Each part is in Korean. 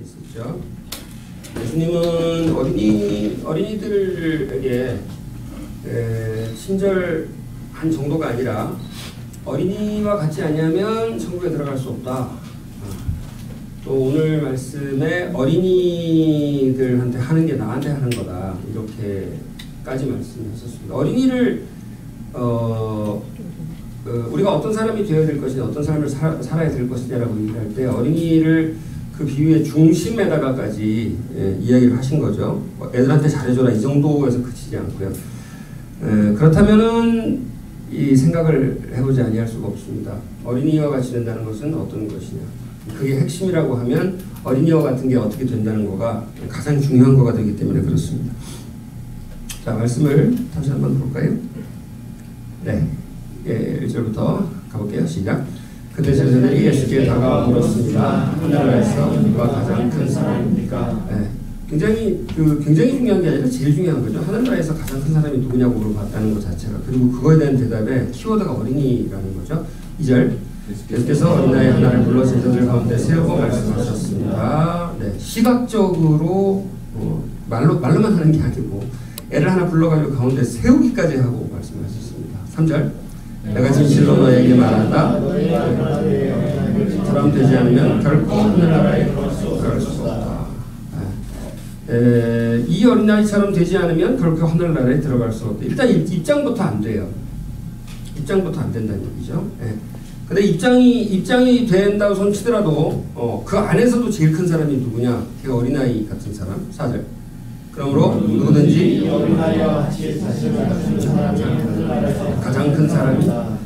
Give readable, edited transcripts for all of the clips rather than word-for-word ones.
있었죠. 예수님은 어린이들에게 친절한 정도가 아니라 어린이와 같지 아니하면 천국에 들어갈 수 없다. 또 오늘 말씀에 어린이들한테 하는 게 나한테 하는 거다. 이렇게까지 말씀하셨습니다. 어린이를 우리가 어떤 사람이 되어야 될 것이냐, 어떤 삶을 살아야 될 것이냐라고 얘기할 때 어린이를 그 비유의 중심에다가까지 이야기를 하신 거죠. 애들한테 잘해줘라 이 정도에서 그치지 않고요. 그렇다면은 이 생각을 해보지 아니할 수가 없습니다. 어린이와 같이 된다는 것은 어떤 것이냐. 그게 핵심이라고 하면 어린이와 같은 게 어떻게 된다는 거가 가장 중요한 거가 되기 때문에 그렇습니다. 자, 말씀을 다시 한번 볼까요? 네, 1절부터 가볼게요. 시작. 그때 제자들이 예수께 다가와 물었습니다. 하늘나라에서 누가 가장 큰 사람입니까? 네, 굉장히 중요한 게 아니라 제일 중요한 거죠. 하늘나라에서 가장 큰 사람이 누구냐고 물어봤다는 것 자체가. 그리고 그거에 대한 대답에 키워드가 어린이라는 거죠. 2절. 예수께서 어린아이 하나를 불러 제자들 가운데 세우고 말씀하셨습니다. 네, 시각적으로 말로만 하는 게 아니고 애를 하나 불러가지고 가운데 세우기까지 하고 말씀하셨습니다. 3절. 내가 진실로 너에게 말한다. 사람 되지 않으면 결코 하늘나라에 들어갈 수 없다. 이 어린아이처럼 되지 않으면 결코 하늘나라에 들어갈 수 없다. 일단 입장부터 안 돼요. 입장부터 안 된다는 얘기죠. 근데 입장이 된다고 손 치더라도 그 안에서도 제일 큰 사람이 누구냐? 그 어린아이 같은 사람. 4절. 그러므로 누구든지 어린아이와 같이 자신을 갖춘 사람이 가장 큰 사람이다.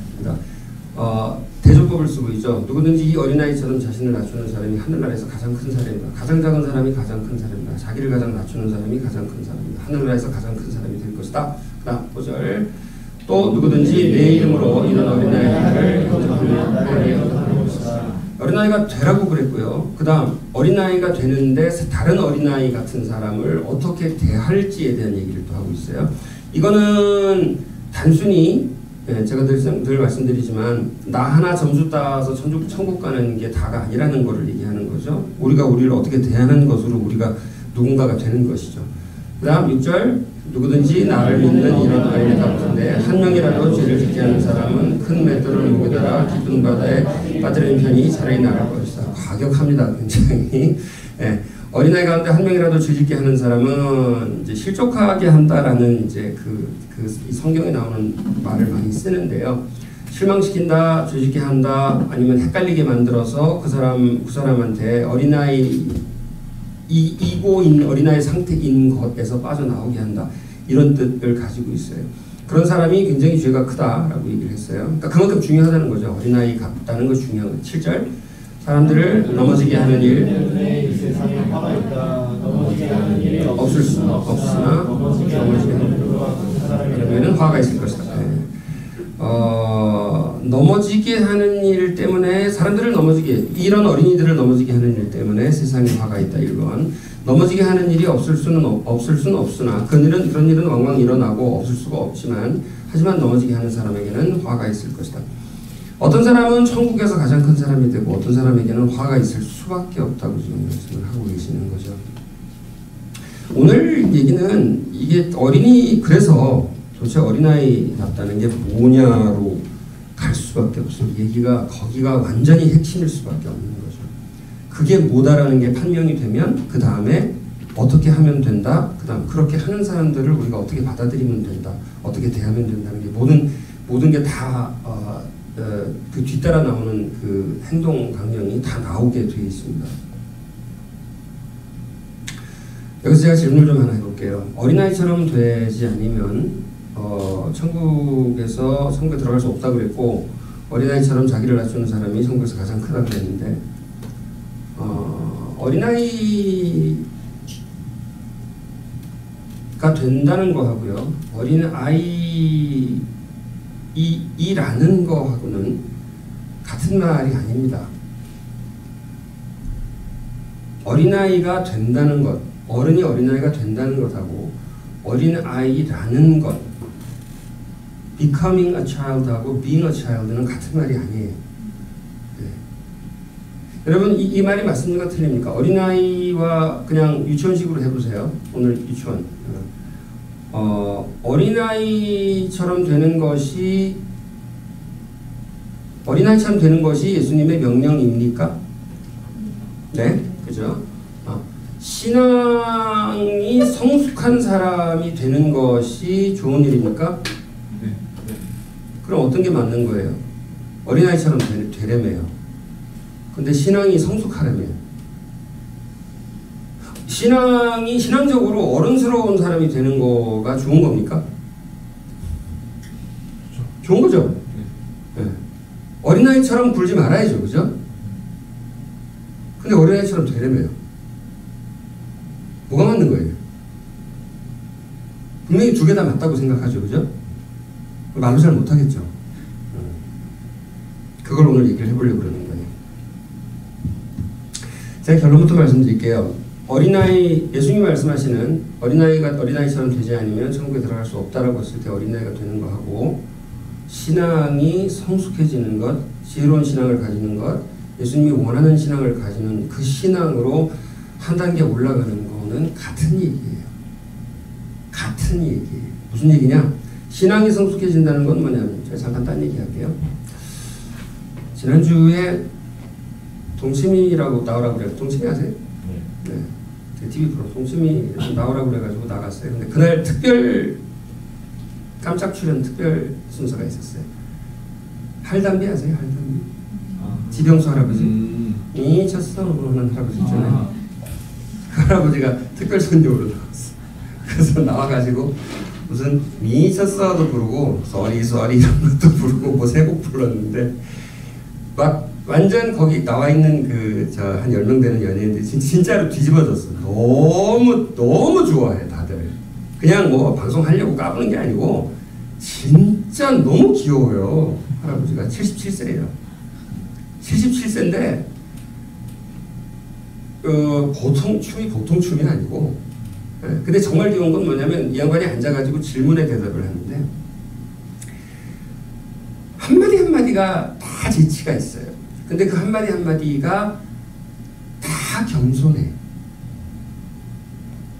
대조법을 쓰고 있죠. 누구든지 이 어린아이처럼 자신을 낮추는 사람이 하늘나라에서 가장 큰 사람이다. 가장 작은 사람이 가장 큰 사람이다. 자기를 가장 낮추는 사람이 가장 큰 사람이다. 하늘나라에서 가장 큰 사람이 될 것이다. 그 다음 5절. 또 누구든지 내 이름으로 이런 어린아이 하나를 영접하면 나를 영접하는 것이다. 어린아이가 되라고 그랬고요. 그 다음 어린아이가 되는데 다른 어린아이 같은 사람을 어떻게 대할지에 대한 얘기를 또 하고 있어요. 이거는 단순히 제가 늘 말씀드리지만 나 하나 점수 따서 천국 가는 게 다가 아니라는 것을 얘기하는 거죠. 우리가 우리를 어떻게 대하는 것으로 우리가 누군가가 되는 것이죠. 그 다음 6절. 누구든지 나를 믿는 이런 아이를 가운데 한 명이라도 죄를 짓게 하는 사람은 큰 맷돌을 목에 달아 깊은 바다에 빠뜨리는 편이 차라리 나을 것이다. 과격합니다. 굉장히. 어린아이 가운데 한 명이라도 죄 짓게 하는 사람은 이제 실족하게 한다라는 이제 이 성경에 나오는 말을 많이 쓰는데요. 실망시킨다, 죄 짓게 한다, 아니면 헷갈리게 만들어서 그 사람한테 이고인 어린아이 상태인 것에서 빠져나오게 한다. 이런 뜻을 가지고 있어요. 그런 사람이 굉장히 죄가 크다라고 얘기를 했어요. 그러니까 그만큼 중요하다는 거죠. 어린아이 같다는 거 중요한 거예요. 7절. 사람들을 넘어지게 하는 일 없을 수 없으나 넘어지게 하는 화가 있을 것이다. 넘어지게 하는 일 때문에 사람들을 이런 어린이들을 넘어지게 하는 일 때문에 세상에 화가 있다. 1번. 넘어지게 하는 일이 없을 수는 없으나 그런 일은 왕왕 일어나고 없을 수가 없지만 하지만 넘어지게 하는 사람에게는 화가 있을 것이다. 어떤 사람은 천국에서 가장 큰 사람이 되고 어떤 사람에게는 화가 있을 수밖에 없다고 지금 말씀을 하고 계시는 거죠. 오늘 얘기는 이게 그래서 도대체 어린아이답다는 게 뭐냐로 갈 수밖에 없습니다. 얘기가 거기가 완전히 핵심일 수밖에 없는 거죠. 그게 뭐다라는 게 판명이 되면 그 다음에 어떻게 하면 된다. 그 다음 그렇게 하는 사람들을 우리가 어떻게 받아들이면 된다. 어떻게 대하면 된다는 게 모든 게 다 그 뒤따라 나오는 그 행동 강령이 다 나오게 되어 있습니다. 여기서 제가 질문을 좀 하나 해볼게요. 어린아이처럼 되지 않으면 천국에 들어갈 수 없다고 그랬고 어린아이처럼 자기를 낮추는 사람이 천국에서 가장 크다고 그랬는데 어린아이가 된다는 거하고요. 어린아이라는 거하고는 같은 말이 아닙니다. 어린아이가 된다는 것, 어른이 어린아이가 된다는 것하고 어린아이라는 것, becoming a child하고 being a child는 같은 말이 아니에요. 여러분 이 말이 맞습니까? 틀립니까? 어린아이와 그냥 유치원식으로 해보세요. 오늘 유치원. 어린아이처럼 되는 것이 예수님의 명령입니까? 네, 그죠? 신앙이 성숙한 사람이 되는 것이 좋은 일입니까? 네. 그럼 어떤 게 맞는 거예요? 어린아이처럼 되려며요. 근데 신앙이 성숙하려면 신앙적으로 어른스러운 사람이 되는 거가 좋은 겁니까? 좋은 거죠? 네. 어린아이처럼 굴지 말아야죠. 그죠? 근데 어린아이처럼 되려며요. 뭐가 맞는 거예요? 분명히 두 개 다 맞다고 생각하죠. 그죠? 말로 잘 못하겠죠. 그걸 오늘 얘기를 해보려고 그러는 거예요. 제가 결론부터 말씀드릴게요. 예수님이 말씀하시는 어린아이가 어린아이처럼 되지 않으면 천국에 들어갈 수 없다라고 했을 때 어린아이가 되는 거하고, 신앙이 성숙해지는 것, 지혜로운 신앙을 가지는 것, 예수님이 원하는 신앙을 가지는 그 신앙으로 한 단계 올라가는 거는 같은 얘기예요. 같은 얘기예요. 무슨 얘기냐? 신앙이 성숙해진다는 건 뭐냐면, 제가 잠깐 딴 얘기 할게요. 지난주에 동치미라고 나오라고 그래요. 동치미 아세요? 네. TV 프로 동치미 나오라고 그래가지고 나갔어요. 근데 그날 깜짝 출연 특별 순서가 있었어요. 할담비 아세요? 할담비? 지병수 할아버지. 미쳤어 하는 할아버지 있잖아요. 그 할아버지가 특별 손님으로 나왔어. 그래서 나와가지고 무슨 미쳤어도 부르고 쏘리 이런 것도 부르고 뭐 세 곡 불렀는데, 막 완전 거기 나와 있는 한 10명 되는 연예인들이 진짜로 뒤집어졌어. 너무 좋아해 다들. 그냥 뭐 방송하려고 까부는 게 아니고 진짜 너무 귀여워요. 할아버지가 77세예요. 77세인데 보통 춤이 아니고, 근데 정말 귀여운 건 뭐냐면 이 양반이 앉아가지고 질문에 대답을 하는데 한마디 한마디가 다 재치가 있어요. 근데 그 한마디 한마디가 다 겸손해.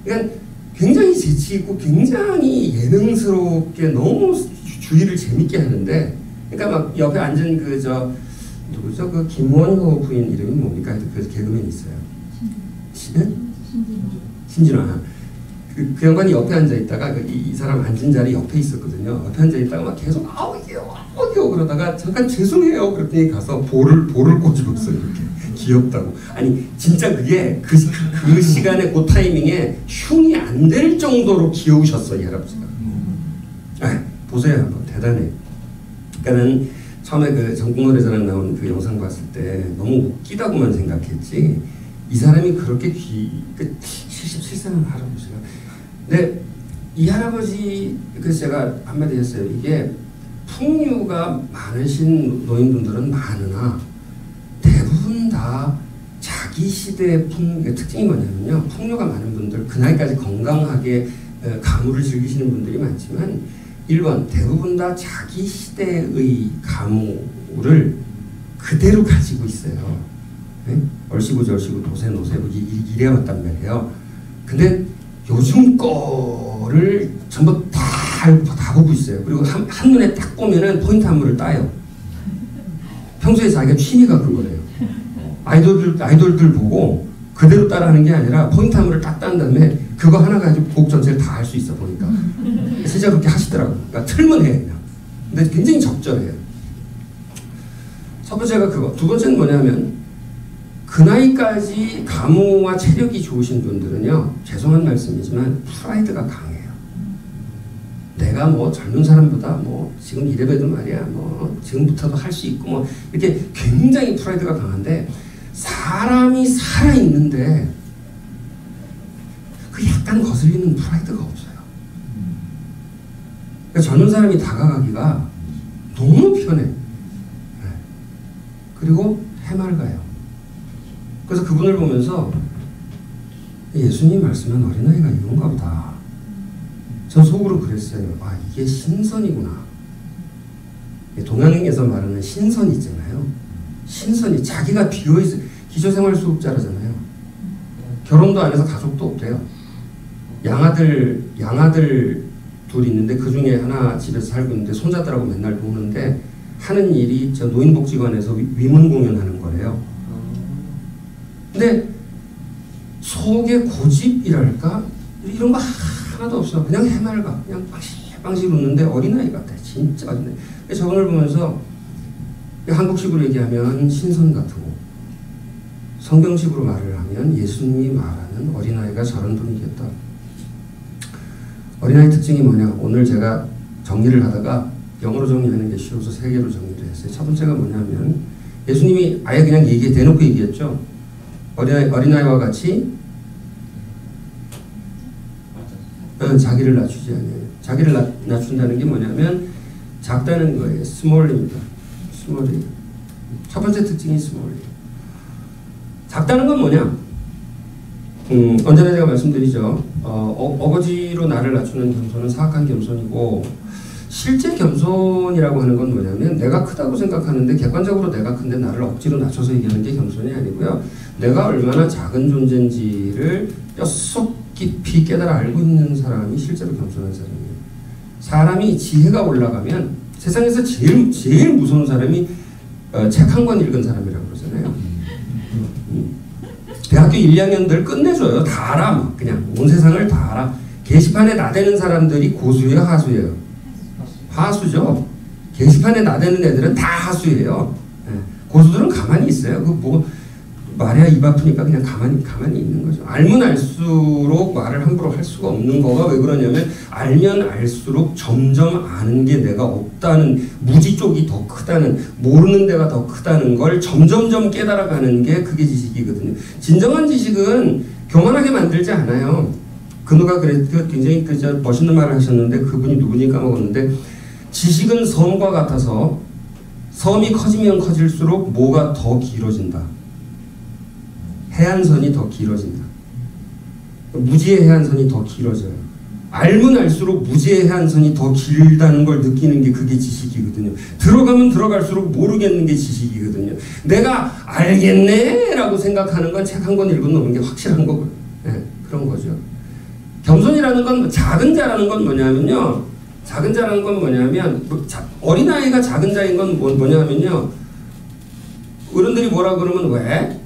그러니까 굉장히 재치 있고 굉장히 예능스럽게 너무 주의를 재밌게 하는데, 그러니까 막 옆에 앉은 누구죠? 그 김원효 부인 이름이 뭡니까? 그 개그맨 있어요. 신진아. 그 양반이 옆에 앉아 있다가 이 사람 앉은 자리 옆에 있었거든요. 옆에 앉아 있다가 막 계속 아우기요 그러다가 잠깐 죄송해요 그랬더니 가서 볼을 꼬집었어요. 이렇게 귀엽다고. 아니 진짜 그게 그 시간에 그 타이밍에 흉이 안 될 정도로 귀여우셨어 이 할아버지가. 보세요 한번. 대단해. 그러니까는 처음에 그 전국노래자랑 나온 그 영상 봤을 때 너무 웃기다고만 생각했지, 이 사람이 그렇게 77세는 할아버지가. 근데 이 할아버지, 그래서 제가 한마디 했어요. 이게 풍류가 많으신 노인분들은 많으나 대부분 다 자기 시대의 풍류의 특징이 뭐냐면요. 풍류가 많은 분들, 그 나이까지 건강하게 가무를 즐기시는 분들이 많지만 1번 대부분 다 자기 시대의 가무를 그대로 가지고 있어요. 네? 얼씨구절씨구 도새노새구 이래야 맞단 말이에요. 근데 요즘 거를 전부 다 알고 다 보고 있어요. 그리고 한눈에 딱 보면은 포인트 안무를 따요. 평소에 자기가 취미가 그거래요. 아이돌들 보고 그대로 따라하는 게 아니라 포인트 안무를 딱 딴 다음에 그거 하나 가지고 곡 전체를 다 할 수 있어 보니까. 진짜 그렇게 하시더라고요. 그러니까 틀면 해 그냥. 근데 굉장히 적절해요. 첫 번째가 그거. 두 번째는 뭐냐면 그 나이까지 가무와 체력이 좋으신 분들은요, 죄송한 말씀이지만 프라이드가 강해요. 내가 뭐 젊은 사람보다 뭐 지금 이래봬도 말이야 뭐 지금부터도 할 수 있고 뭐 이렇게 굉장히 프라이드가 강한데, 사람이 살아있는데 그 약간 거슬리는 프라이드가 없어요. 그러니까 젊은 사람이 다가가기가 너무 편해. 그리고 해맑아요. 그래서 그분을 보면서 예수님 말씀은 어린아이가 이런가 보다. 전 속으로 그랬어요. 아, 이게 신선이구나. 동양에서 말하는 신선이 있잖아요. 신선이 자기가 비어있어. 기초생활수급자라잖아요. 결혼도 안 해서 가족도 없대요. 양아들 둘이 있는데 그 중에 하나 집에서 살고 있는데 손자들하고 맨날 노는데 하는 일이 저 노인복지관에서 위문 공연하는 거예요. 근데 속에 고집이랄까? 이런 거 하나도 없어. 그냥 해맑아. 그냥 빵식 웃는데 어린아이 같아. 진짜 어린아이. 저분을 보면서 한국식으로 얘기하면 신선 같고 성경식으로 말을 하면 예수님이 말하는 어린아이가 저런 분이겠다. 어린아이 특징이 뭐냐? 오늘 제가 정리를 하다가 영어로 정리하는 게 쉬워서 세 개로 정리를 했어요. 첫 번째가 뭐냐면 예수님이 아예 그냥 대놓고 얘기했죠. 어린아이와 같이 자기를 낮추지 않아요. 자기를 낮춘다는 게 뭐냐면 작다는 거예요. small입니다. small이에요. 첫 번째 특징이 small이에요. 작다는 건 뭐냐? 언제나 제가 말씀드리죠. 어거지로 나를 낮추는 겸손은 사악한 겸손이고 실제 겸손이라고 하는 건 뭐냐면 내가 크다고 생각하는데 객관적으로 내가 큰데 나를 억지로 낮춰서 얘기하는 게 겸손이 아니고요. 내가 얼마나 작은 존재인지를 뼛속 깊이 깨달아 알고 있는 사람이 실제로 겸손한 사람이에요. 사람이 지혜가 올라가면 세상에서 제일 무서운 사람이 책 한 권 읽은 사람이라고 그러잖아요. 대학교 1, 2학년들 끝내줘요. 다 알아. 막 그냥 온 세상을 다 알아. 게시판에 나대는 사람들이 고수예요, 하수예요? 하수죠. 게시판에 나대는 애들은 다 하수예요. 고수들은 가만히 있어요. 말해야 입 아프니까 그냥 가만히 있는 거죠. 알면 알수록 말을 함부로 할 수가 없는 거가 왜 그러냐면 알면 알수록 점점 아는 게 내가 없다는 무지 쪽이 더 크다는 모르는 데가 더 크다는 걸 점점점 깨달아가는 게 그게 지식이거든요. 진정한 지식은 교만하게 만들지 않아요. 그 누가 굉장히 멋있는 말을 하셨는데 그분이 누구니 까먹었는데 지식은 섬과 같아서 섬이 커지면 커질수록 뭐가 더 길어진다. 해안선이 더 길어진다. 무지의 해안선이 더 길어져요. 알면 알수록 무지의 해안선이 더 길다는 걸 느끼는 게 그게 지식이거든요. 들어가면 들어갈수록 모르겠는 게 지식이거든요. 내가 알겠네 라고 생각하는 건 책 한 권 읽은 놈인 게 확실한 거고요. 네, 그런 거죠. 겸손이라는 건 작은 자라는 건 뭐냐면요. 작은 자라는 건 뭐냐면 어린아이가 작은 자인 건 뭐냐면요. 어른들이 뭐라 그러면 왜?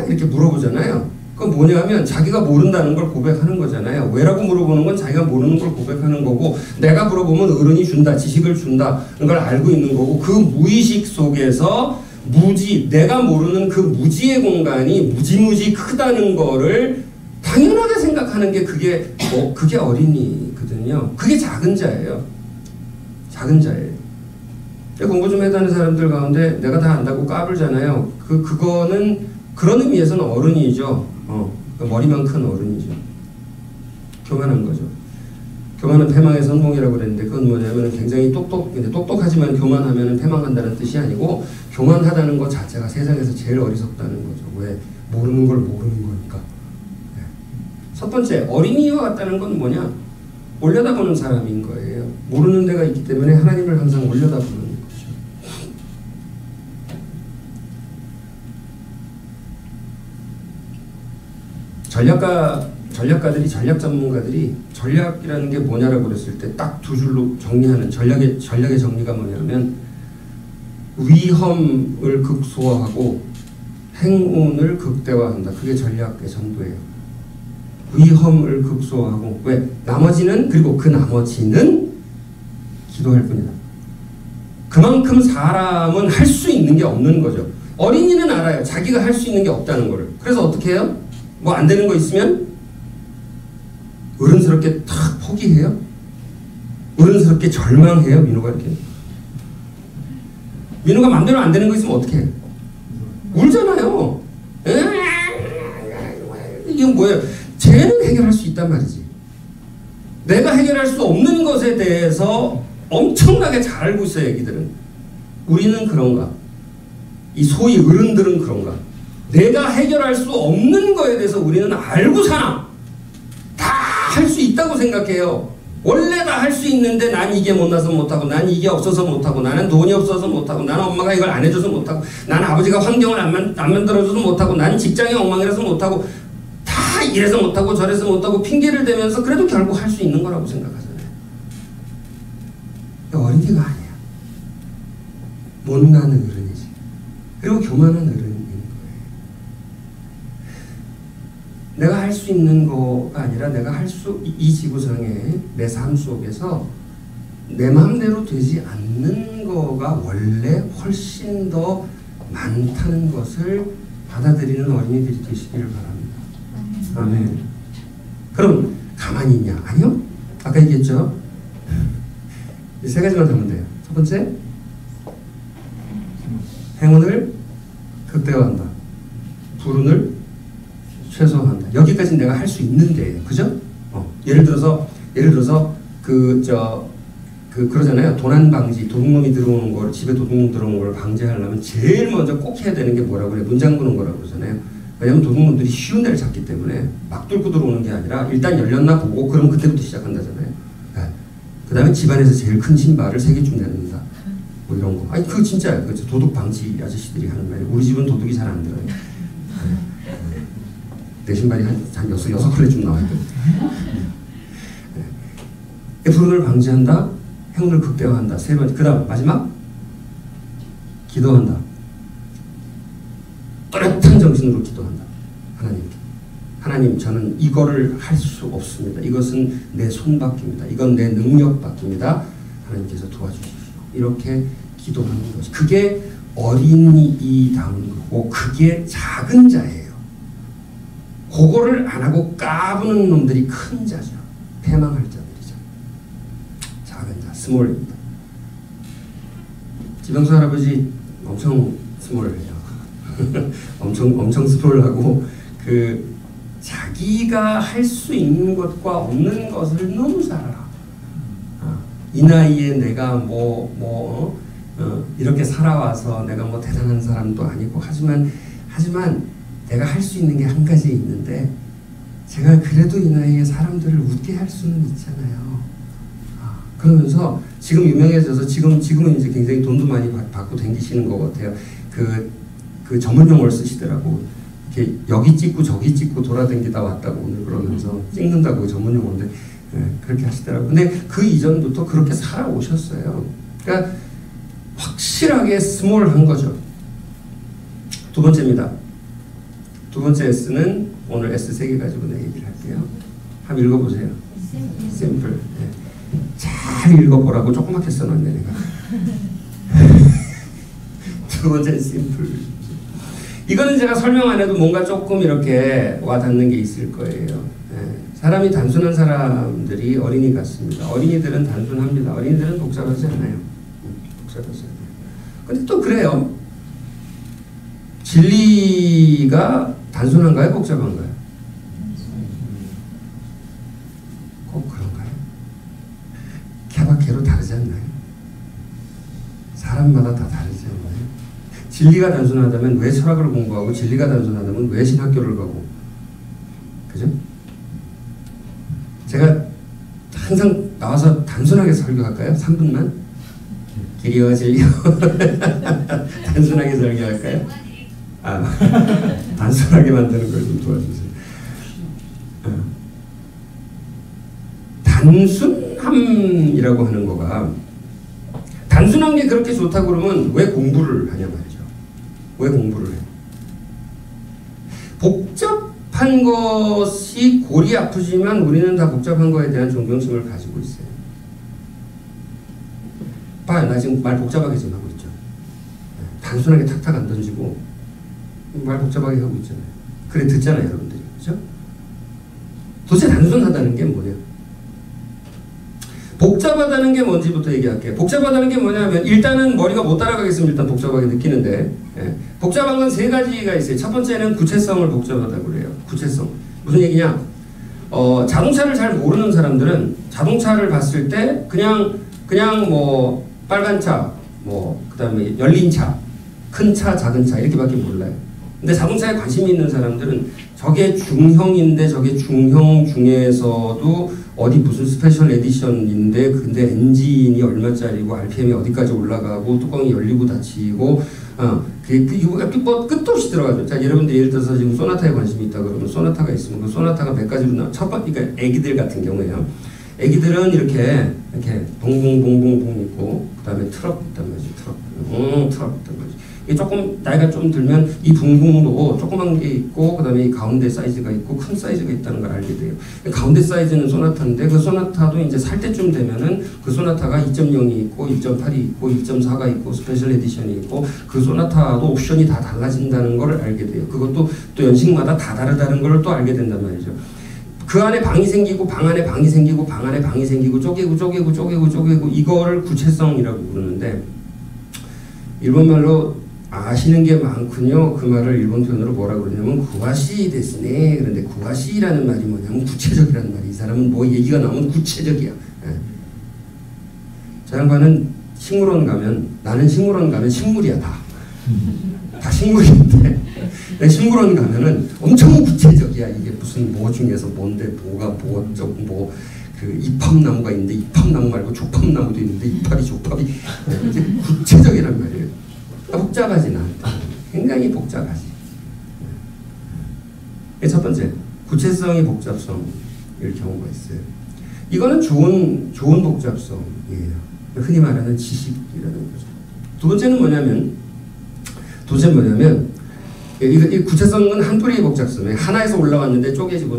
이렇게 물어보잖아요. 그건 뭐냐면 자기가 모른다는 걸 고백하는 거잖아요. 왜라고 물어보는 건 자기가 모르는 걸 고백하는 거고 내가 물어보면 어른이 준다, 지식을 준다는 걸 알고 있는 거고 그 무의식 속에서 내가 모르는 그 무지의 공간이 무지무지 크다는 거를 당연하게 생각하는 게 그게 어린이거든요. 그게 작은 자예요. 작은 자예요. 공부 좀 해다는 사람들 가운데 내가 다 안다고 까불잖아요. 그거는 그런 의미에서는 어른이죠. 머리만 큰 어른이죠. 교만한 거죠. 교만은 패망의 선봉이라고 그랬는데 그건 뭐냐면 굉장히 똑똑하지만 교만하면 패망한다는 뜻이 아니고 교만하다는 것 자체가 세상에서 제일 어리석다는 거죠. 왜? 모르는 걸 모르는 거니까. 네. 첫 번째, 어린이와 같다는 건 뭐냐? 올려다보는 사람인 거예요. 모르는 데가 있기 때문에 하나님을 항상 올려다보는 거죠. 전략가들이 전략 전문가들이 전략이라는 게 뭐냐라고 그랬을 때 딱 두 줄로 정리하는 전략의 정리가 뭐냐면 위험을 극소화하고 행운을 극대화한다. 그게 전략의 전도예요. 위험을 극소화하고 왜? 그리고 그 나머지는 기도할 뿐이다. 그만큼 사람은 할 수 있는 게 없는 거죠. 어린이는 알아요. 자기가 할 수 있는 게 없다는 거를. 그래서 어떻게 해요? 뭐 안 되는 거 있으면 어른스럽게 탁 포기해요. 어른스럽게 절망해요. 민호가 이렇게. 민호가 맘대로 안 되는 거 있으면 어떻게 해? 울잖아요. 이게 뭐예요? 쟤는 해결할 수 있단 말이지. 내가 해결할 수 없는 것에 대해서 엄청나게 잘 알고 있어요. 애기들은. 우리는 그런가? 이 소위 어른들은 그런가? 내가 해결할 수 없는 거에 대해서 우리는 알고 사나? 다 할 수 있다고 생각해요. 원래 다 할 수 있는데 난 이게 못나서 못하고 난 이게 없어서 못하고 나는 돈이 없어서 못하고 나는 엄마가 이걸 안 해줘서 못하고 나는 아버지가 환경을 안 만들어줘서 못하고 난 직장이 엉망이라서 못하고 다 이래서 못하고 저래서 못하고 핑계를 대면서 그래도 결국 할 수 있는 거라고 생각하잖아요. 어린이가 아니야. 못난 어른이지. 그리고 교만한 어른인 거예요. 내가 할 수 있는 거가 아니라 내가 이 지구상에 내 삶 속에서 내 마음대로 되지 않는 거가 원래 훨씬 더 많다는 것을 받아들이는 어린이들이 되시기를 바랍니다. 아멘. 그럼 가만히 있냐? 아니요. 아까 얘기했죠. 이 세 가지만 하면 돼요. 첫 번째, 행운을 극대화한다. 불운을 최소화한다. 여기까지는 내가 할 수 있는데, 그죠? 예를 들어서 그러잖아요. 도난 방지, 도둑놈이 들어오는 걸, 집에 도둑놈 들어오는 걸 방지하려면 제일 먼저 꼭 해야 되는 게 뭐라고 그래요? 문 잠그는 거라고 그러잖아요. 왜냐면 도둑놈들이 쉬운 데를 잡기 때문에 막 뚫고 들어오는 게 아니라 일단 열렸나 보고 그럼 그때부터 시작한다잖아요. 네. 그 다음에 집안에서 제일 큰 신발을 3개쯤 내놓는다. 뭐 이런 거. 아니, 그거 진짜예요. 그 도둑 방지 아저씨들이 하는 말이에요. 우리 집은 도둑이 잘 안 들어요. 내 신발이 한 6켤레쯤 나와야 돼. 불운을 방지한다. 행운을 극대화한다. 세 번째. 그 다음 마지막 기도한다. 또렷한 정신으로 기도한다. 하나님께. 하나님, 저는 이거를 할 수 없습니다. 이것은 내 손밖입니다. 이건 내 능력밖입니다. 하나님께서 도와주십시오. 이렇게 기도하는 것이. 그게 어린이다운 거고 그게 작은 자예요. 그거를 안 하고 까부는 놈들이 큰 자죠. 패망할 자들이죠. 작은 자, 스몰입니다. 지병수 할아버지 엄청 스몰해요. 엄청 스몰하고 자기가 할 수 있는 것과 없는 것을 너무 잘 알아. 이 나이에 내가 이렇게 살아와서 내가 뭐 대단한 사람도 아니고 하지만 내가 할 수 있는 게 한 가지 있는데 제가 그래도 이 나이에 사람들을 웃게 할 수는 있잖아요. 그러면서 지금 유명해져서 지금은 이제 굉장히 돈도 많이 받고 다니시는 것 같아요. 그 전문 용어를 쓰시더라고. 이렇게 여기 찍고 저기 찍고 돌아다니다 왔다고 오늘 그러면서 찍는다고 전문 용어인데 그렇게 하시더라고. 근데 그 이전부터 그렇게 살아오셨어요. 그러니까 확실하게 스몰한 거죠. 두 번째입니다. 두 번째 S는 오늘 S 3개 가지고 내 얘기를 할게요. 한번 읽어보세요. 심플. 네. 잘 읽어보라고 조그맣게 써놨네 내가. 두 번째 심플. 이거는 제가 설명 안 해도 뭔가 조금 이렇게 와닿는 게 있을 거예요. 네. 사람이 단순한 사람들이 어린이 같습니다. 어린이들은 단순합니다. 어린이들은 복잡하지 않아요. 복잡하지 않아요. 근데 또 그래요. 진리가 단순한가요? 복잡한가요? 꼭 그런가요? 개박개로 다르지 않나요? 사람마다 다 다르지 않나요? 진리가 단순하다면 왜 철학을 공부하고 진리가 단순하다면 왜 신학교를 가고 그죠? 제가 항상 나와서 단순하게 설교할까요? 3분만? 길이와 진리와 단순하게 설교할까요? 단순하게 만드는 걸 좀 도와주세요. 단순함이라고 하는 거가 단순한 게 그렇게 좋다고 그러면 왜 공부를 하냐 말이죠. 왜 공부를 해? 복잡한 것이 골이 아프지만 우리는 다 복잡한 거에 대한 존경심을 가지고 있어요. 봐요. 나 지금 말 복잡하게 좀 하고 있죠. 단순하게 탁탁 안 던지고 말 복잡하게 하고 있잖아요. 그래 듣잖아요 여러분들이. 그죠? 도대체 단순하다는 게 뭐예요? 복잡하다는 게 뭔지부터 얘기할게요. 복잡하다는 게 뭐냐면 일단은 머리가 못 따라가겠으면 일단 복잡하게 느끼는데 복잡한 건 3가지가 있어요. 첫 번째는 구체성을 복잡하다고 그래요. 구체성. 무슨 얘기냐? 자동차를 잘 모르는 사람들은 자동차를 봤을 때 그냥 뭐 빨간 차, 뭐 그다음에 열린 차, 큰 차, 작은 차 이렇게밖에 몰라요. 근데 자동차에 관심이 있는 사람들은 저게 중형인데 저게 중형 중에서도 어디 무슨 스페셜 에디션인데 근데 엔진이 얼마짜리고 RPM이 어디까지 올라가고 뚜껑이 열리고 닫히고 이거 뭐 끝도 없이 들어가죠. 자, 여러분들 예를 들어서 지금 소나타에 관심이 있다 그러면 소나타가 있으면 그 소나타가 100가지로 나와. 첫 번째, 그러니까 애기들 같은 경우에요. 애기들은 이렇게 봉봉봉봉봉 있고 그 다음에 트럭 있단 말이죠. 트럭 있단 말이죠. 이게 조금 나이가 좀 들면 이 붕붕도 조그만 게 있고 그 다음에 이 가운데 사이즈가 있고 큰 사이즈가 있다는 걸 알게 돼요. 가운데 사이즈는 소나타인데 그 소나타도 이제 살 때쯤 되면은 그 소나타가 2.0이 있고 1.8이 있고 2.4가 있고 스페셜 에디션이 있고 그 소나타도 옵션이 다 달라진다는 걸 알게 돼요. 그것도 또 연식마다 다 다르다는 걸 또 알게 된단 말이죠. 그 안에 방이 생기고 방 안에 방이 생기고 방 안에 방이 생기고 쪼개고 이거를 구체성이라고 부르는데 일본말로 아시는 게 많군요. 그 말을 일본 표현으로 뭐라고 그러냐면 구아시 데스네. 그런데 구아시라는 말이 뭐냐면 구체적이라는 말이 이 사람은 뭐 얘기가 나오면 구체적이야. 예. 저 양반은 식물원 가면 나는 식물원 가면 식물이야 다. 다 식물인데 식물원 가면은 엄청 구체적이야. 이게 무슨 뭐 중에서 뭔데 뭐가 뭐 어쩌고 뭐 그 이팝나무가 있는데 이팝나무 말고 조팝나무도 있는데 이파리 조팝이 이게 구체적이란 말이에요. 복잡하지 나. 굉장히 복잡하지. 첫 번째 구체성이 복잡성일 경우가 있어요. 이거는 좋은 복잡성이에요. 흔히 말하는 지식이라는 거죠. 두 번째는 뭐냐면 이 구체성은 한 뿌리의 복잡성이에요. 하나에서 올라왔는데 쪼개지고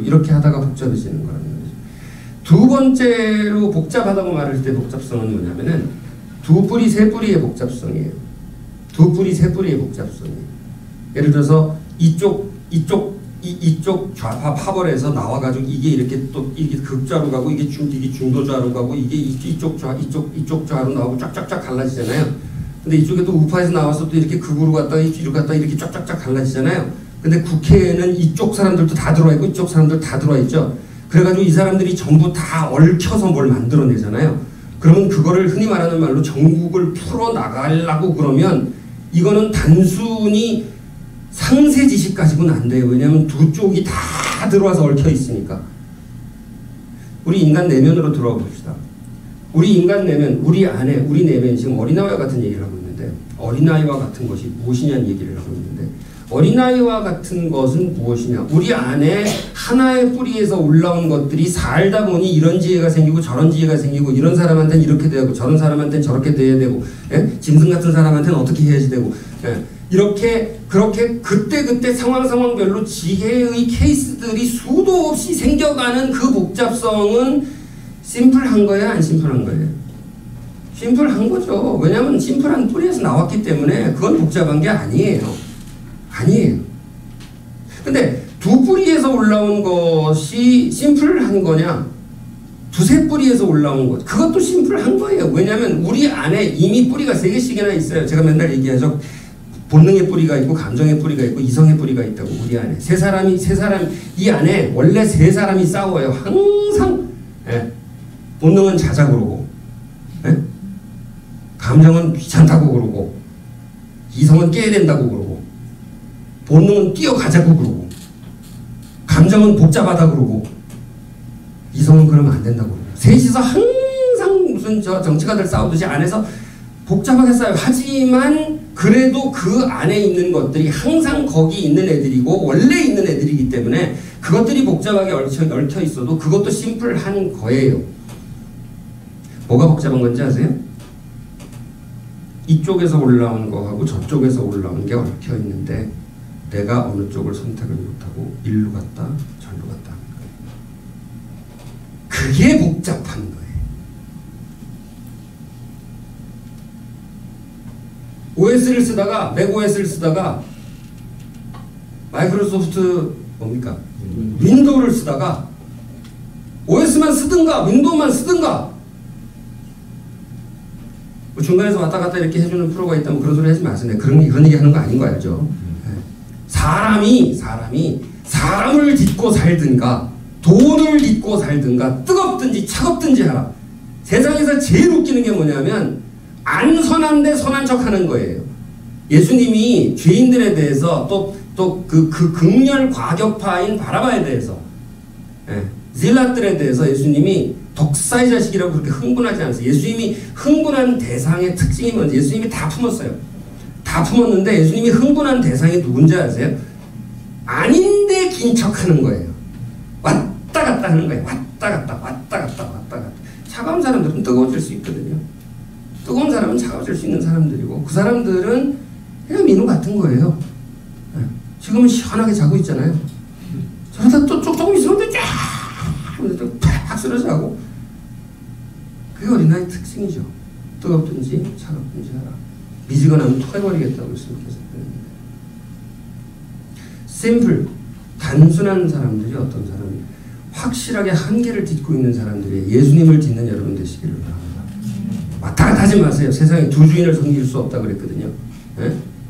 이렇게 하다가 복잡해지는 거라는 거죠. 두 번째로 복잡하다고 말할 때 복잡성은 뭐냐면은 두 뿌리, 세 뿌리의 복잡성이에요. 두 뿌리, 세 뿌리의 복잡성이에요. 예를 들어서 이쪽 좌파 파벌에서 나와가지고 이게 이렇게 또 이게 극좌로 가고 이게 중도좌로 가고 이게 이쪽 좌로 나오고 쫙쫙쫙 갈라지잖아요. 근데 이쪽에 또 우파에서 나와서 또 이렇게 극으로 갔다가 뒤로 갔다가 이렇게 쫙쫙쫙 갈라지잖아요. 근데 국회에는 이쪽 사람들도 다 들어와 있고 이쪽 사람들 다 들어와 있죠. 그래가지고 이 사람들이 전부 다 얽혀서 뭘 만들어내잖아요. 그러면 그거를 흔히 말하는 말로 전국을 풀어나가려고 그러면 이거는 단순히 상세 지식 가지고는 안 돼요. 왜냐하면 두 쪽이 다 들어와서 얽혀 있으니까. 우리 인간 내면으로 들어와 봅시다. 우리 인간 내면, 우리 안에, 우리 내면 지금 어린아이와 같은 얘기를 하고 있는데 어린아이와 같은 것이 무엇이냐는 얘기를 하고 있는데 어린아이와 같은 것은 무엇이냐? 우리 안에 하나의 뿌리에서 올라온 것들이 살다 보니 이런 지혜가 생기고 저런 지혜가 생기고 이런 사람한테는 이렇게 되고 저런 사람한테는 저렇게 돼야 되고 짐승 같은 사람한테는 어떻게 해야지 되고 그렇게 그때 상황별로 지혜의 케이스들이 수도 없이 생겨가는 그 복잡성은 심플한 거예요? 안 심플한 거예요? 심플한 거죠. 왜냐하면 심플한 뿌리에서 나왔기 때문에 그건 복잡한 게 아니에요. 근데 두 뿌리에서 올라온 것이 심플한 거냐? 두세 뿌리에서 올라온 것. 그것도 심플한 거예요. 왜냐하면 우리 안에 이미 뿌리가 3개씩이나 있어요. 제가 맨날 얘기하죠. 본능의 뿌리가 있고 감정의 뿌리가 있고 이성의 뿌리가 있다고. 우리 안에 세 사람 이 안에 원래 세 사람이 싸워요. 항상. 본능은 자자 그러고 감정은 귀찮다고 그러고 이성은 깨야 된다고 그러고 본능은 뛰어가자고 그러고 감정은 복잡하다 그러고 이성은 그러면 안 된다고 그러고 셋이서 항상 무슨 정치가들 싸우듯이 안에서 복잡하게 싸워요. 하지만 그래도 그 안에 있는 것들이 항상 거기 있는 애들이고 원래 있는 애들이기 때문에 그것들이 복잡하게 얽혀 있어도 그것도 심플한 거예요. 뭐가 복잡한 건지 아세요? 이쪽에서 올라온 거하고 저쪽에서 올라온 게 얽혀 있는데 내가 어느 쪽을 선택을 못하고 일로 갔다 절로 갔다 하는 거예요. 그게 복잡한 거예요. OS를 쓰다가 맥OS를 쓰다가 마이크로소프트 뭡니까? 윈도우를 쓰다가 OS만 쓰든가 윈도우만 쓰든가 중간에서 왔다 갔다 이렇게 해주는 프로가 있다면 그런 소리 하지 마세요. 그런 얘기 하는 거 아닌 거 알죠? 사람이 사람을 딛고 살든가 돈을 딛고 살든가 뜨겁든지 차갑든지 하라. 세상에서 제일 웃기는 게 뭐냐면 안 선한데 선한 척 하는 거예요. 예수님이 죄인들에 대해서 또 그 극렬 과격파인 바라바에 대해서 질라들에 대해서 예수님이 독사의 자식이라고 그렇게 흥분하지 않았어요. 예수님이 흥분한 대상의 특징이 뭔지 예수님이 다 품었어요. 다 품었는데 예수님이 흥분한 대상이 누군지 아세요? 아닌데 긴 척하는 거예요. 왔다 갔다 하는 거예요. 왔다 갔다 왔다 갔다 왔다 갔다. 차가운 사람들은 뜨거워질 수 있거든요. 뜨거운 사람은 차가워질 수 있는 사람들이고 그 사람들은 그냥 민우 같은 거예요. 지금은 시원하게 자고 있잖아요. 저러다 또 조금 있으면 팍 쓰러져 하고. 그게 어린아이 특징이죠. 뜨겁든지 차갑든지 하라. 미지근 하면 토해버리겠다고 말씀하셨습니다. 심플, 단순한 사람들이 어떤 사람이 확실하게 한계를 딛고 있는 사람들이 예수님을 딛는 여러분 되시기를 바랍니다. 왔다 갔다 하지 마세요. 세상에 두 주인을 섬길 수 없다고 그랬거든요.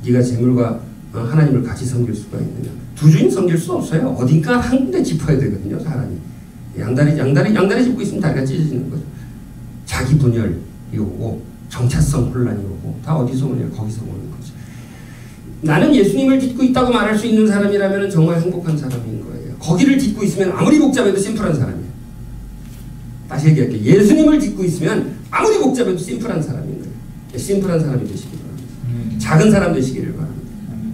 네가 재물과 하나님을 같이 섬길 수가 있느냐. 두 주인 섬길 수 없어요. 어딘가 한 군데 짚어야 되거든요. 사람이. 양다리 짚고 있으면 다리가 찢어지는 거죠. 자기 분열이 오고 정체성 혼란이 오고 다 어디서 오냐. 거기서 오는 거죠. 나는 예수님을 딛고 있다고 말할 수 있는 사람이라면 정말 행복한 사람인 거예요. 거기를 딛고 있으면 아무리 복잡해도 심플한 사람이에요. 다시 얘기할게요. 예수님을 딛고 있으면 아무리 복잡해도 심플한 사람인 거예요. 심플한 사람이 되시기를 바랍니다. 작은 사람 되시기를 바랍니다.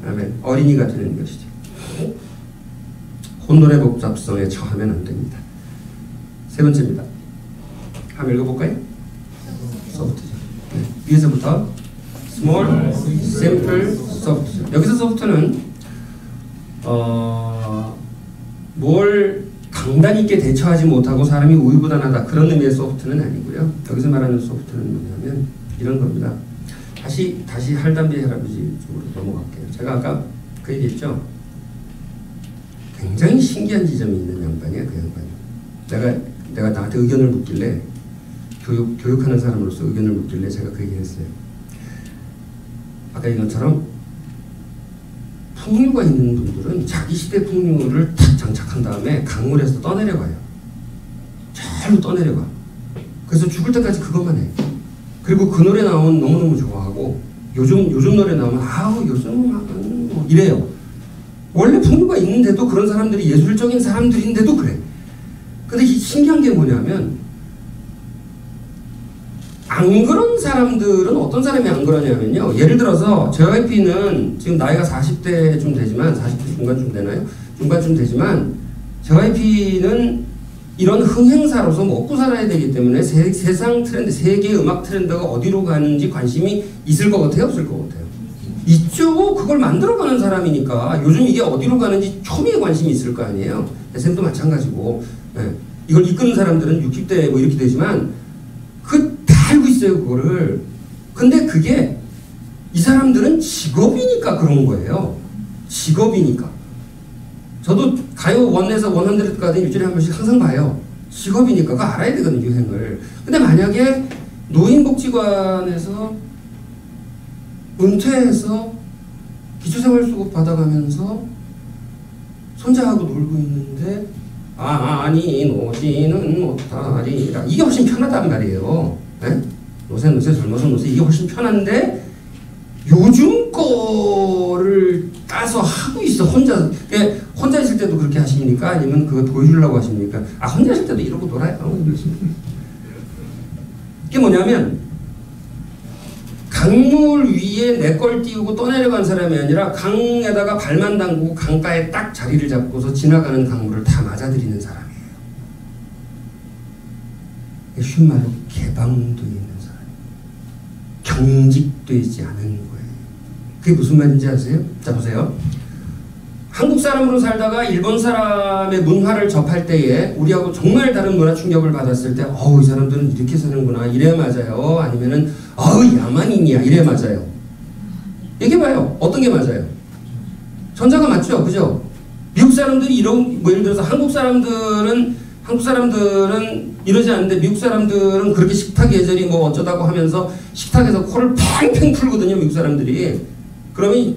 아멘. 어린이가 되는 것이죠. 혼돈의 복잡성에 처하면 안 됩니다. 세 번째입니다. 한번 읽어볼까요? 소프트죠. 위에서부터 small, simple, soft. 여기서 soft는 뭘 강단 있게 대처하지 못하고 사람이 우유부단하다 그런 의미의 소프트는 아니고요. 여기서 말하는 소프트는 뭐냐면 이런 겁니다. 다시 할담비 할아버지 쪽으로 넘어갈게요. 제가 아까 그 얘기했죠. 굉장히 신기한 지점이 있는 양반이야. 그 양반이. 내가 나한테 의견을 묻길래 교육하는 사람으로서 의견을 묻길래 제가 그 얘기를 했어요. 아까 이런 것처럼 풍류가 있는 분들은 자기 시대 풍류를 탁 장착한 다음에 강물에서 떠내려가요. 절로 떠내려가. 그래서 죽을 때까지 그것만 해. 그리고 그 노래 나오면 너무너무 좋아하고 요즘 노래 나오면 아우 요즘 뭐 이래요. 원래 풍류가 있는데도 그런 사람들이 예술적인 사람들인데도 그래. 근데 신기한 게 뭐냐면 안 그런 사람들은 어떤 사람이 안 그러냐면요. 예를 들어서 JYP는 지금 나이가 40대쯤 되지만 40대 중반쯤 되나요? 중반쯤 되지만 JYP는 이런 흥행사로서 먹고 살아야 되기 때문에 세상 트렌드, 세계 음악 트렌드가 어디로 가는지 관심이 있을 것 같아요? 없을 것 같아요? 있죠. 그걸 만들어가는 사람이니까 요즘 이게 어디로 가는지 초미의 관심이 있을 거 아니에요. SM도 마찬가지고 이걸 이끄는 사람들은 60대 뭐 이렇게 되지만 다 알고 있어요. 그거를. 근데 그게 이 사람들은 직업이니까 그런 거예요. 직업이니까. 저도 가요 원에서 100까지 일주일에 한 번씩 항상 봐요. 직업이니까 그거 알아야 되거든요. 유행을. 근데 만약에 노인복지관에서 은퇴해서 기초생활수급 받아가면서 손자하고 놀고 있는데 아니 노지는 못하리라 이게 훨씬 편하단 말이에요. 네? 노세 젊어서 노세 이게 훨씬 편한데 요즘 거를 따서 하고 있어. 혼자 있을 때도 그렇게 하십니까? 아니면 그거 보여주려고 하십니까? 혼자 있을 때도 이러고 놀아요. 이게 뭐냐면 강물 위에 내 걸 띄우고 떠내려간 사람이 아니라 강에다가 발만 담그고 강가에 딱 자리를 잡고서 지나가는 강물을 다 맞아들이는 사람이에요. 쉬운 말로 개방도 있는 사람. 경직되지 않은 거예요. 그게 무슨 말인지 아세요? 자 보세요. 한국 사람으로 살다가 일본 사람의 문화를 접할 때에 우리하고 정말 다른 문화 충격을 받았을 때 이 사람들은 이렇게 사는구나 이래야 맞아요. 아니면은 야만인이야 이래야 맞아요. 얘기해봐요. 어떤 게 맞아요? 전자가 맞죠. 그죠? 미국 사람들이 뭐 예를 들어서 한국 사람들은 이러지 않는데 미국 사람들은 그렇게 식탁 예절이 뭐 어쩌다고 하면서 식탁에서 코를 팽팽 풀거든요. 미국 사람들이. 그러면 이게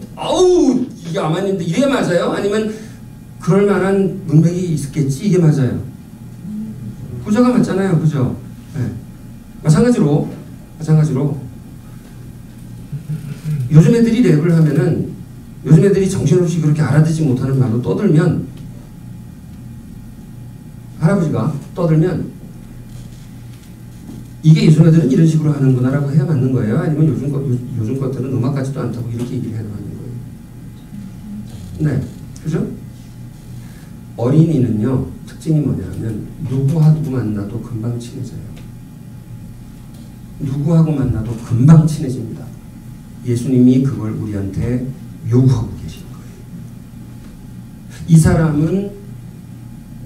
야만인데 이래 맞아요? 아니면 그럴 만한 문맥이 있었겠지 이게 맞아요? 후자가 맞잖아요. 그죠? 네. 마찬가지로 요즘 애들이 랩을 하면은 요즘 애들이 정신없이 그렇게 알아듣지 못하는 말로 떠들면 할아버지가 떠들면 이게 요즘 애들은 이런 식으로 하는구나라고 해야 맞는 거예요? 아니면 요즘 것들은 음악 같지도 않다고 이렇게 얘기를 해야 맞는 거예요? 네, 그죠? 어린이는요 특징이 뭐냐면 누구하고 만나도 금방 친해져요. 누구하고 만나도 금방 친해집니다. 예수님이 그걸 우리한테 요구하고 계신 거예요. 이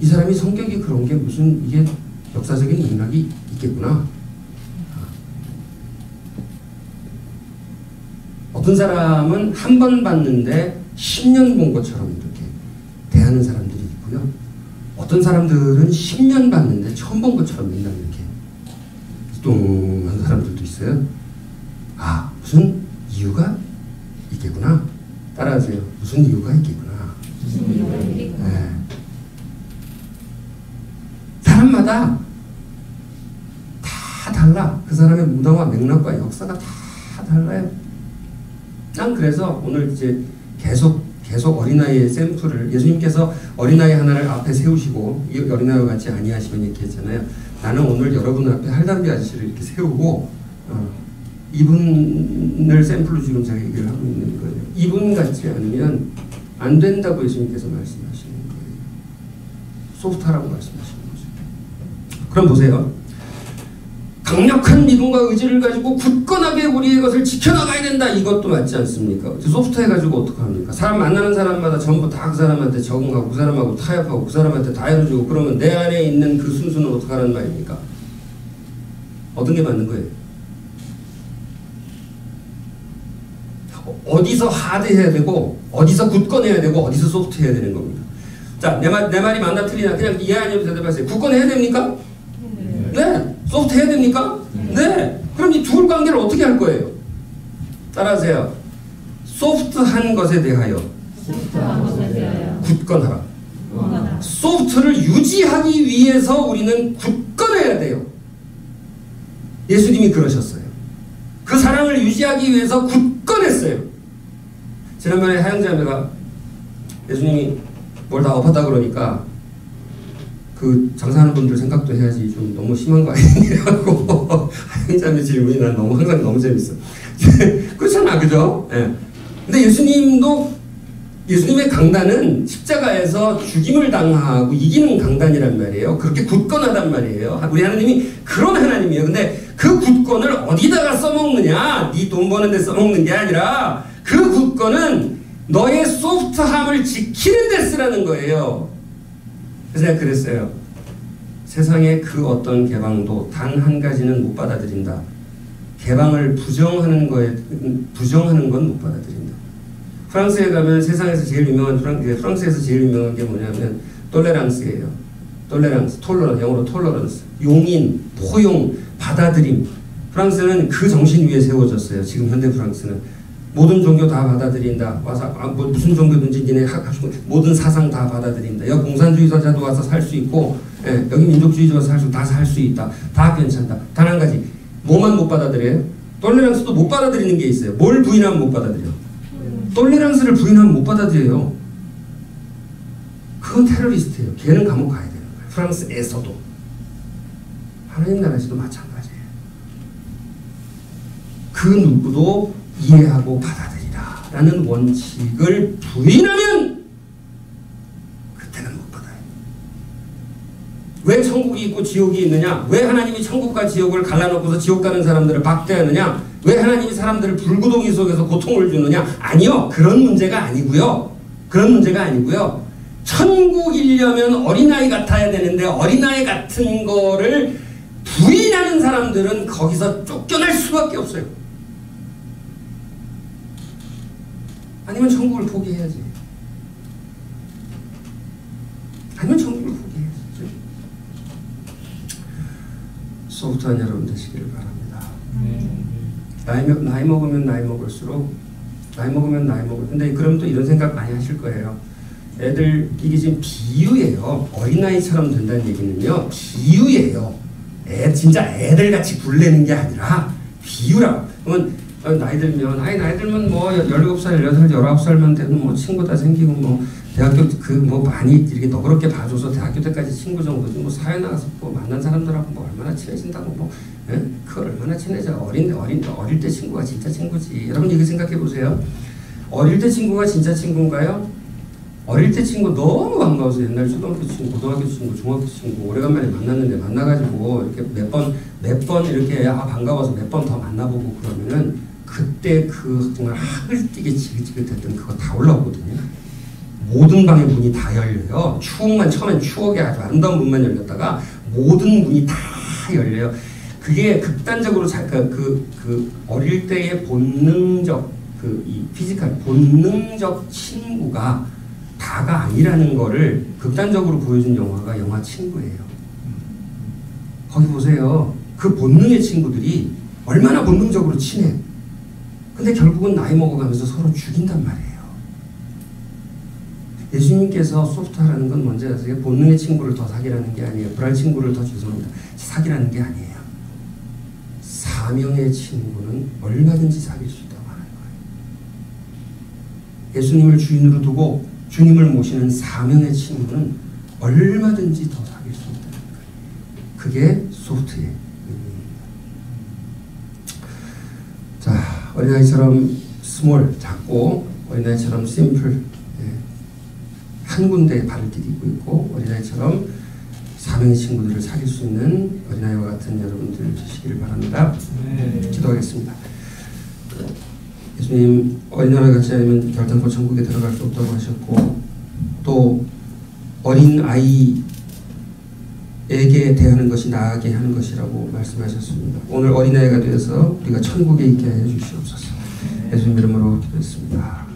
사람이 성격이 그런 게 무슨 이게 역사적인 맥락이 있겠구나. 어떤 사람은 한 번 봤는데 10년 본 것처럼 이렇게 대하는 사람들이 있고요. 어떤 사람들은 10년 봤는데 처음 본 것처럼 맨날 이렇게 뚱한 사람들도 있어요. 아, 무슨 이유가 있겠구나. 따라하세요. 무슨 이유가 있겠구나. 네. 사람마다 다 달라. 그 사람의 문화와 맥락과 역사가 다 달라요. 난 그래서 오늘 이제 계속 어린아이의 샘플을 예수님께서 어린아이 하나를 앞에 세우시고 이 어린아이와 같이 아니하시면 이렇게 했잖아요. 나는 오늘 여러분 앞에 할담비 아저씨를 이렇게 세우고 이분을 샘플로 지금 제가 얘기를 하고 있는 거예요. 이분 같지 않으면 안 된다고 예수님께서 말씀하시는 거예요. 소프트하라고 말씀하시는 거죠. 그럼 보세요. 강력한 믿음과 의지를 가지고 굳건하게 우리의 것을 지켜나가야 된다. 이것도 맞지 않습니까? 소프트해가지고 어떡합니까? 사람 만나는 사람마다 전부 다 그 사람한테 적응하고 그 사람하고 타협하고 그 사람한테 다 해주고 그러면 내 안에 있는 그 순수는 어떡하라는 말입니까? 어떤 게 맞는 거예요? 어디서 하드해야 되고 어디서 굳건해야 되고 어디서 소프트해야 되는 겁니다. 자, 내 말이 맞나 틀리나 그냥 예 아니면 대답하세요. 굳건해야 됩니까? 네. 소프트 해야 됩니까? 네. 그럼 이 둘 관계를 어떻게 할 거예요? 따라하세요. 소프트한 것에 대하여 굳건하라. 소프트를 유지하기 위해서 우리는 굳건해야 돼요. 예수님이 그러셨어요. 그 사랑을 유지하기 위해서 굳건했어요. 지난번에 하영자매가 예수님이 뭘 다 엎었다 그러니까 그 장사하는 분들 생각도 해야지 좀 너무 심한 거 아니냐고 하영자매 질문이 난 항상 너무 재밌어. 그렇잖아, 그죠? 예. 근데 예수님의 강단은 십자가에서 죽임을 당하고 이기는 강단이란 말이에요. 그렇게 굳건하단 말이에요. 우리 하나님이 그런 하나님이에요. 근데 그 굳건을 어디다가 써먹느냐? 네 돈 버는 데 써먹는 게 아니라 그 굳건은 너의 소프트함을 지키는 데 쓰라는 거예요. 그래서 내가 그랬어요. 세상의 그 어떤 개방도 단 한 가지는 못 받아들인다. 개방을 부정하는 건 못 받아들인다. 프랑스에 가면 세상에서 제일 유명한 프랑스에서 제일 유명한 게 뭐냐면 톨레랑스예요. 톨레랑스, 영어로 톨러런스. 용인, 포용, 받아들임. 프랑스는 그 정신 위에 세워졌어요. 지금 현대 프랑스는. 모든 종교 다 받아들인다. 와서 무슨 종교든지 니네 모든 사상 다 받아들인다. 여기 공산주의자도 와서 살 수 있고, 예, 여기 민족주의자 와서 다 살 수 있다. 다 괜찮다. 단 한 가지. 뭐만 못 받아들여요? 톨레랑스도 못 받아들이는 게 있어요. 뭘 부인하면 못 받아들여? 톨레랑스를 부인하면 못 받아들여요. 그건 테러리스트예요. 걔는 감옥 가야 되는 거예요. 프랑스에서도. 하나님 나라에서도 마찬가지예요. 그 누구도 이해하고 받아들이라 라는 원칙을 부인하면 그때는 못 받아요. 왜 천국이 있고 지옥이 있느냐? 왜 하나님이 천국과 지옥을 갈라놓고서 지옥 가는 사람들을 박대하느냐? 왜 하나님이 사람들을 불구덩이 속에서 고통을 주느냐? 아니요. 그런 문제가 아니고요. 그런 문제가 아니고요. 천국이려면 어린아이 같아야 되는데 어린아이 같은 거를 부인하는 사람들은 거기서 쫓겨날 수밖에 없어요. 아니면 천국을 포기해야지. 아니면 천국을 포기해야지. 소프트한 여러분 되시기를 바랍니다. 나이 먹으면 나이 먹을수록 근데 그럼 또 이런 생각 많이 하실 거예요. 애들 이게 지금 비유예요. 어린아이처럼 된다는 얘기는요. 비유예요. 진짜 애들같이 굴레는 게 아니라 비유라고. 그러면 나이 들면 뭐 17살, 18살, 19살만 돼도 뭐 친구 다 생기고 뭐 대학교 뭐 많이 이렇게 너그럽게 봐줘서 대학교 때까지 친구 정도지 뭐 사회 나가서 뭐 만난 사람들하고 뭐 얼마나 친해진다고 뭐 그 얼마나 친해져. 어릴 때 친구가 진짜 친구지. 여러분 이거 생각해 보세요. 어릴 때 친구가 진짜 친구인가요? 어릴 때 친구 너무 반가워서 옛날 초등학교 친구, 고등학교 친구, 중학교 친구 오래간만에 만났는데 만나가지고 이렇게 몇 번 이렇게 반가워서 몇 번 더 만나보고 그러면은 그때 그 정말 하늘 뛰게 지긋지긋했던 그거 다 올라오거든요. 모든 방의 문이 다 열려요. 처음엔 추억이 아주 아름다운 문만 열렸다가 모든 문이 다 열려요. 그게 극단적으로 그 어릴 때의 본능적 이 피지컬 본능적 친구가 다가 아니라는 거를 극단적으로 보여준 영화가 영화 친구예요. 거기 보세요. 그 본능의 친구들이 얼마나 본능적으로 친해. 근데 결국은 나이 먹어가면서 서로 죽인단 말이에요. 예수님께서 소프트하라는 건 뭔지 아세요? 본능의 친구를 더 사귀라는 게 아니에요. 불알 친구를 더 사귀라는 게 아니에요. 사명의 친구는 얼마든지 사귈 수 있다고 하는 거예요. 예수님을 주인으로 두고 주님을 모시는 사명의 친구는 얼마든지 더 사귈 수 있다는 거예요. 그게 소프트의 의미입니다. 자, 어린아이처럼 스몰, 작고 어린아이처럼 심플, 한 군데에 발을 디디고 있고 어린아이처럼 사명의 친구들을 사귈 수 있는 어린아이와 같은 여러분들 되시기를 바랍니다. 기도하겠습니다. 예수님, 어린아이와 같지 않으면 결단코 천국에 들어갈 수 없다고 하셨고 또 어린아이에게 대하는 것이 나아게 하는 것이라고 말씀하셨습니다. 오늘 어린아이가 되어서 우리가 천국에 있게 하여 주시옵소서. 예수님 이름으로 기도했습니다.